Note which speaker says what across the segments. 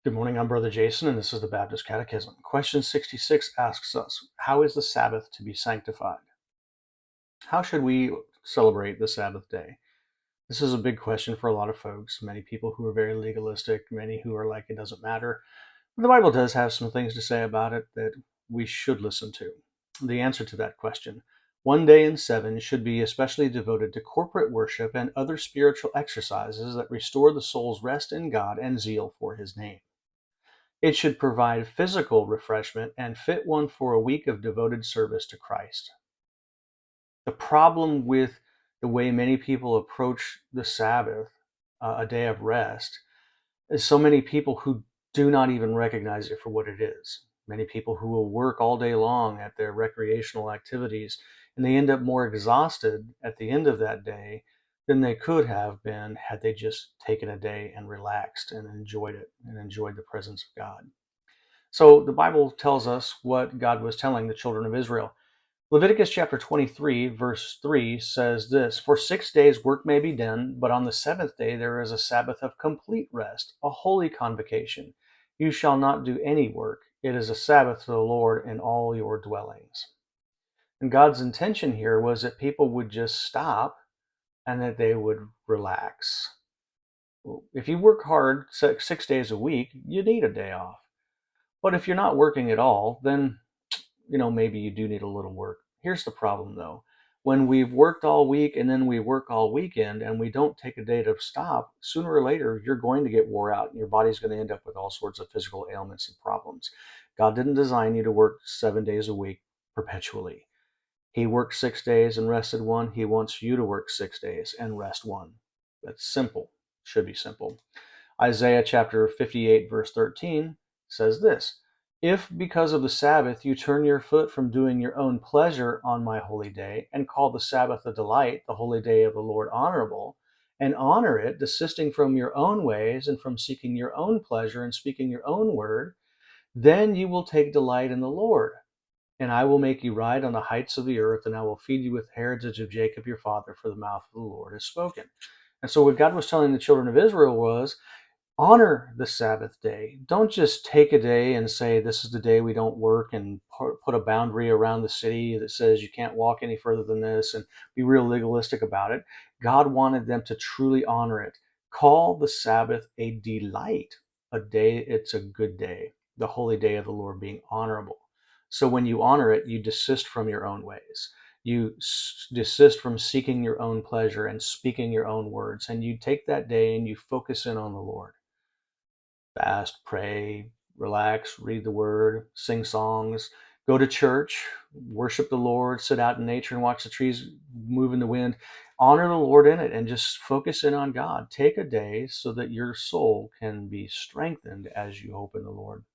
Speaker 1: Good morning, I'm Brother Jason, and this is the Baptist Catechism. Question 66 asks us, how is the Sabbath to be sanctified? How should we celebrate the Sabbath day? This is a big question for a lot of folks, many people who are very legalistic, many who are like, it doesn't matter. But the Bible does have some things to say about it that we should listen to. The answer to that question: one day in seven should be especially devoted to corporate worship and other spiritual exercises that restore the soul's rest in God and zeal for his name. It should provide physical refreshment and fit one for a week of devoted service to Christ. The problem with the way many people approach the Sabbath, a day of rest, is so many people who do not even recognize it for what it is. Many people who will work all day long at their recreational activities, and they end up more exhausted at the end of that day than they could have been had they just taken a day and relaxed and enjoyed it and enjoyed the presence of God. So the Bible tells us what God was telling the children of Israel. Leviticus chapter 23, verse 3 says this: For 6 days work may be done, but on the seventh day there is a Sabbath of complete rest, a holy convocation. You shall not do any work. It is a Sabbath to the Lord in all your dwellings. And God's intention here was that people would just stop and that they would relax. If you work hard 6 days a week, you need a day off. But if you're not working at all, then maybe you do need a little work. Here's the problem though. When we've worked all week and then we work all weekend and we don't take a day to stop, sooner or later you're going to get wore out and your body's going to end up with all sorts of physical ailments and problems. God didn't design you to work 7 days a week perpetually. He worked 6 days and rested one. He wants you to work 6 days and rest one. That's simple. Should be simple. Isaiah chapter 58, verse 13 says this: If because of the Sabbath you turn your foot from doing your own pleasure on my holy day, and call the Sabbath a delight, the holy day of the Lord honorable, and honor it, desisting from your own ways and from seeking your own pleasure and speaking your own word, then you will take delight in the Lord. And I will make you ride on the heights of the earth, and I will feed you with the heritage of Jacob your father, for the mouth of the Lord has spoken. And so what God was telling the children of Israel was, honor the Sabbath day. Don't just take a day and say, this is the day we don't work, and put a boundary around the city that says you can't walk any further than this, and be real legalistic about it. God wanted them to truly honor it. Call the Sabbath a delight, a day, it's a good day, the holy day of the Lord being honorable. So when you honor it, you desist from your own ways. You desist from seeking your own pleasure and speaking your own words, and you take that day and you focus in on the Lord. Fast, pray, relax, read the word, sing songs, go to church, worship the Lord, sit out in nature and watch the trees move in the wind. Honor the Lord in it and just focus in on God. Take a day so that your soul can be strengthened as you hope in the Lord.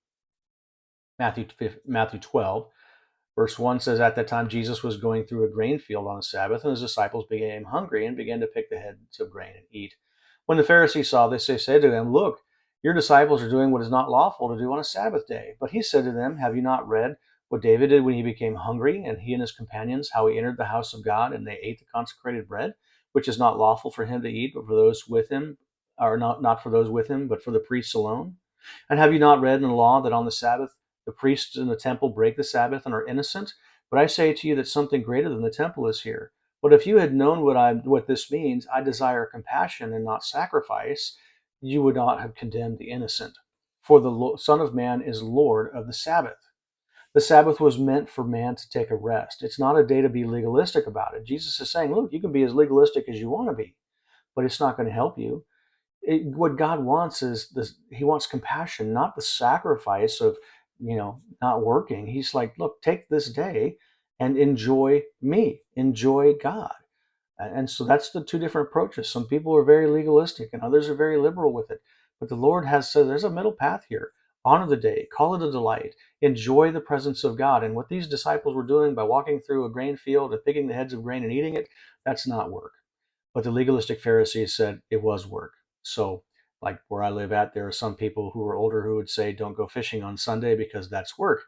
Speaker 1: Matthew 12, verse 1 says, At that time Jesus was going through a grain field on the Sabbath, and his disciples became hungry and began to pick the heads of grain and eat. When the Pharisees saw this, they said to him, Look, your disciples are doing what is not lawful to do on a Sabbath day. But he said to them, Have you not read what David did when he became hungry, and he and his companions, how he entered the house of God, and they ate the consecrated bread, which is not lawful for him to eat, but for those with him, or not for those with him, but for the priests alone? And have you not read in the law that on the Sabbath the priests in the temple break the Sabbath and are innocent? But I say to you that something greater than the temple is here. But if you had known what this means, I desire compassion and not sacrifice, you would not have condemned the innocent. For the Son of Man is Lord of the Sabbath. The Sabbath was meant for man to take a rest. It's not a day to be legalistic about it. Jesus is saying, look, you can be as legalistic as you want to be, but it's not going to help you. What God wants is this. He wants compassion, not the sacrifice of, not working. He's like, look, take this day and enjoy me, enjoy God. And so that's the two different approaches. Some people are very legalistic and others are very liberal with it. But the Lord has said there's a middle path here. Honor the day, call it a delight, enjoy the presence of God. And what these disciples were doing by walking through a grain field and picking the heads of grain and eating it, that's not work. But the legalistic Pharisees said it was work. So, like where I live at, there are some people who are older who would say, don't go fishing on Sunday because that's work.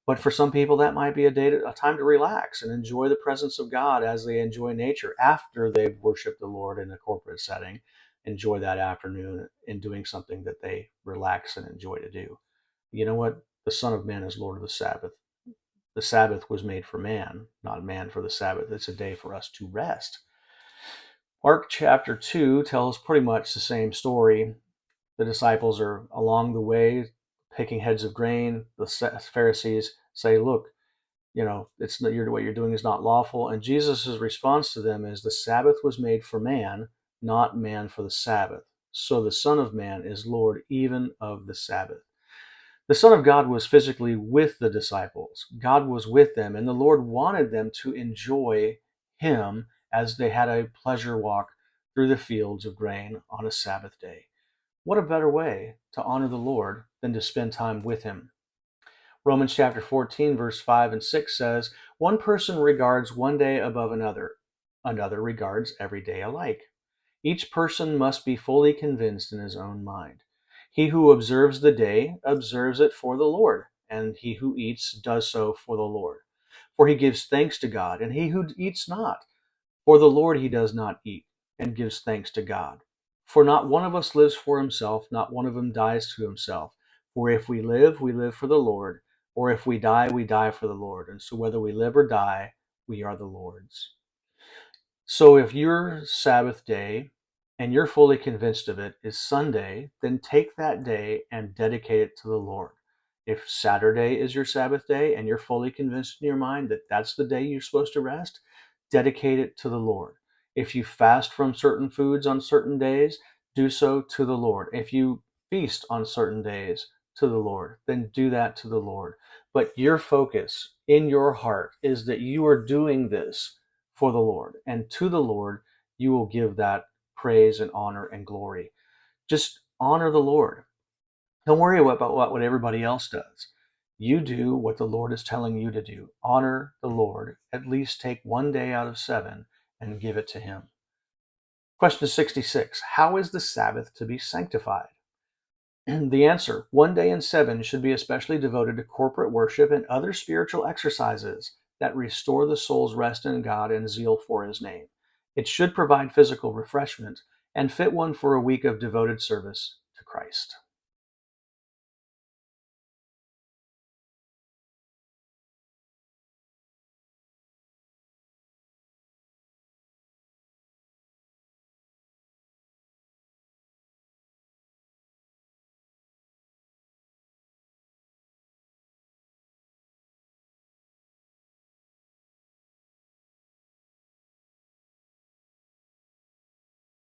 Speaker 1: But for some people, that might be a time to relax and enjoy the presence of God as they enjoy nature after they've worshiped the Lord in a corporate setting. enjoy that afternoon in doing something that they relax and enjoy to do. You know what? The Son of Man is Lord of the Sabbath. The Sabbath was made for man, not man for the Sabbath. It's a day for us to rest. Mark chapter 2 tells pretty much the same story. The disciples are along the way picking heads of grain. The Pharisees say, look, it's what you're doing is not lawful. And Jesus' response to them is, the Sabbath was made for man, not man for the Sabbath. So the Son of Man is Lord even of the Sabbath. The Son of God was physically with the disciples. God was with them, and the Lord wanted them to enjoy him as they had a pleasure walk through the fields of grain on a Sabbath day. What a better way to honor the Lord than to spend time with him? Romans chapter 14, verse 5 and 6 says, one person regards one day above another. Another regards every day alike. Each person must be fully convinced in his own mind. He who observes the day observes it for the Lord, and he who eats does so for the Lord. For he gives thanks to God, and he who eats not, for the Lord he does not eat, and gives thanks to God. For not one of us lives for himself, not one of him dies to himself. For if we live for the Lord, or if we die for the Lord. And so whether we live or die, we are the Lord's. So if your Sabbath day, and you're fully convinced of it, is Sunday, then take that day and dedicate it to the Lord. If Saturday is your Sabbath day and you're fully convinced in your mind that that's the day you're supposed to rest, dedicate it to the Lord. If you fast from certain foods on certain days, do so to the Lord. If you feast on certain days to the Lord, then do that to the Lord. But your focus in your heart is that you are doing this for the Lord, and to the Lord you will give that praise and honor and glory. Just honor the Lord. Don't worry about what everybody else does. You do what the Lord is telling you to do. Honor the Lord. At least take one day out of 7 and give it to him. Question 66. How is the Sabbath to be sanctified? The answer, 1 day in 7 should be especially devoted to corporate worship and other spiritual exercises that restore the soul's rest in God and zeal for his name. It should provide physical refreshment and fit one for a week of devoted service to Christ.